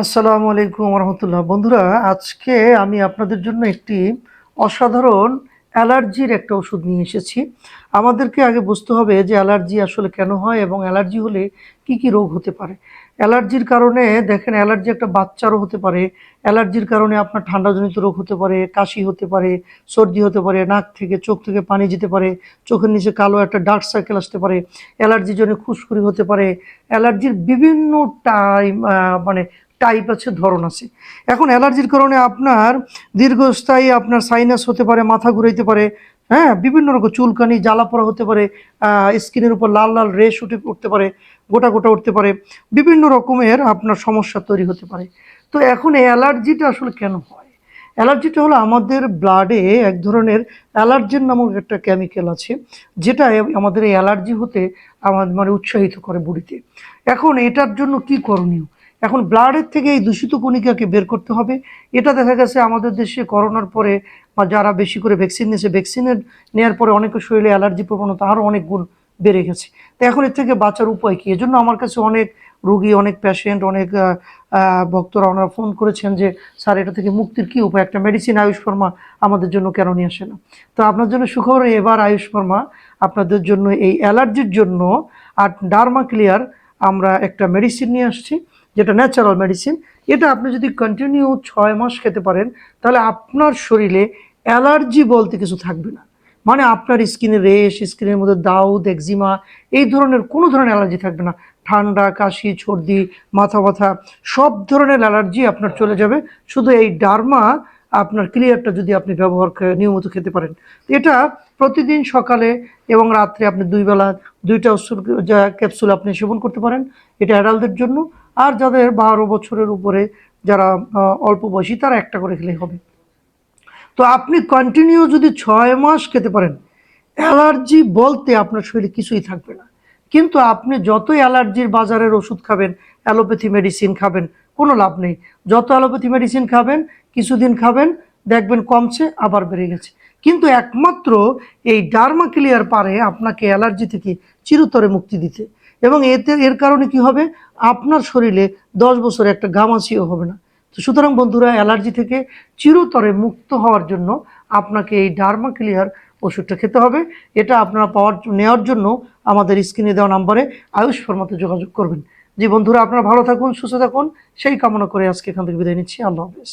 আসসালামু আলাইকুম রহমতুল্লাহ। বন্ধুরা, আজকে আমি আপনাদের জন্য একটি অসাধারণ অ্যালার্জির একটা ওষুধ নিয়ে এসেছি। আমাদেরকে আগে বুঝতে হবে যে অ্যালার্জি আসলে কেন হয় এবং অ্যালার্জি হলে কি কি রোগ হতে পারে। অ্যালার্জির কারণে দেখেন, অ্যালার্জি একটা বাচ্চারও হতে পারে। অ্যালার্জির কারণে আপনার ঠান্ডাজনিত রোগ হতে পারে, কাশি হতে পারে, সর্দি হতে পারে, নাক থেকে চোখ থেকে পানি যেতে পারে, চোখের নিচে কালো একটা ডার্ক সার্কেল আসতে পারে, অ্যালার্জির জন্য খুশকুরি হতে পারে। অ্যালার্জির বিভিন্ন টাইম মানে টাইপ আছে, ধরন আছে। এখন অ্যালার্জির কারণে আপনার দীর্ঘস্থায়ী আপনার সাইনাস হতে পারে, মাথা ঘুরাইতে পারে, হ্যাঁ, বিভিন্ন রকম চুলকানি, জ্বালা পোড়া হতে পারে, স্কিনের উপর লাল লাল রেশ উঠতে পারে, গোটা গোটা উঠতে পারে, বিভিন্ন রকমের আপনার সমস্যা তৈরি হতে পারে। তো এখন এই অ্যালার্জিটা আসলে কেন হয়? অ্যালার্জিটা হলো আমাদের ব্লাডে এক ধরনের অ্যালার্জেন নামক একটা কেমিক্যাল আছে, যেটা আমাদের এই অ্যালার্জি হতে আমাদের মানে উৎসাহিত করে বডিতে। এখন এটার জন্য কি করণীয়? এখন ব্লাডের থেকে এই দূষিত কণিকাকে বের করতে হবে। এটা দেখা গেছে আমাদের দেশে করোনার পরে বা যারা বেশি করে ভ্যাকসিন নিয়েছে, ভ্যাকসিনের নেওয়ার পরে অনেকের শরীরে অ্যালার্জি প্রবণতা আরও অনেক গুণ বেড়ে গেছে। তো এখন এর থেকে বাঁচার উপায় কী? এজন্য আমার কাছে অনেক রোগী, অনেক পেশেন্ট, অনেক ভক্তরা ওনারা ফোন করেছেন যে স্যার, এটা থেকে মুক্তির কী উপায়? একটা মেডিসিন আয়ুষ ফার্মা আমাদের জন্য কেন নিয়ে আসে না? তো আপনার জন্য সুখবর, এবার আয়ুষ ফার্মা আপনাদের জন্য এই অ্যালার্জির জন্য আর ডার্মা ক্লিয়ার আমরা একটা মেডিসিন নিয়ে আসছি, যেটা ন্যাচারাল মেডিসিন। এটা আপনি যদি কন্টিনিউ 6 মাস খেতে পারেন, তাহলে আপনার শরীরে অ্যালার্জি বলতে কিছু থাকবে না। মানে আপনার স্কিনের রেশ, স্কিনের মধ্যে দাউদ, একজিমা, এই ধরনের কোনো ধরনের অ্যালার্জি থাকবে না। ঠান্ডা, কাশি, সর্দি, মাথা ব্যথা, সব ধরনের অ্যালার্জি আপনার চলে যাবে শুধু এই ডার্মা আপনার ক্লিয়ারটা যদি আপনি নিয়মিত খেতে পারেন। এটা প্রতিদিন সকালে এবং রাত্রে আপনি 2 বেলা 2টা ওষুধ ক্যাপসুল আপনি সেবন করতে পারেন। এটা অ্যাডাল্টদের জন্য। আর যাদের 12 বছরের উপরে, যারা অল্প বয়সী, তারা একটা করে খেলেই হবে। তো আপনি কন্টিনিউ যদি 6 মাস খেতে পারেন, অ্যালার্জি বলতে আপনার শরীরে কিছুই থাকবে না। কিন্তু আপনি যতই অ্যালার্জির বাজারের ওষুধ খাবেন, অ্যালোপ্যাথি মেডিসিন খাবেন, কোনো লাভ নেই। যত অ্যালোপ্যাথি মেডিসিন খাবেন, কিছুদিন খাবেন, দেখবেন কমছে, আবার বেড়ে গেছে। কিন্তু একমাত্র এই ডার্মা ক্লিয়ার পারে আপনাকে অ্যালার্জি থেকে চিরতরে মুক্তি দিতে। এবং এর কারণে কি হবে? আপনার শরীরে 10 বছরে একটা ঘামাচিও হবে না। তো সুতরাং বন্ধুরা, অ্যালার্জি থেকে চিরতরে মুক্ত হওয়ার জন্য আপনাকে এই ডার্মা ক্লিয়ার ওষুধটা খেতে হবে। এটা আপনারা নেওয়ার জন্য আমাদের স্ক্রিনে দেওয়া নাম্বারে আয়ুষ ফার্মাতে যোগাযোগ করবেন। জি বন্ধুরা, আপনারা ভালো থাকুন, সুস্থ থাকুন, সেই কামনা করে আজকে এখান থেকে বিদায় নিচ্ছি। আল্লাহ হাফেজ।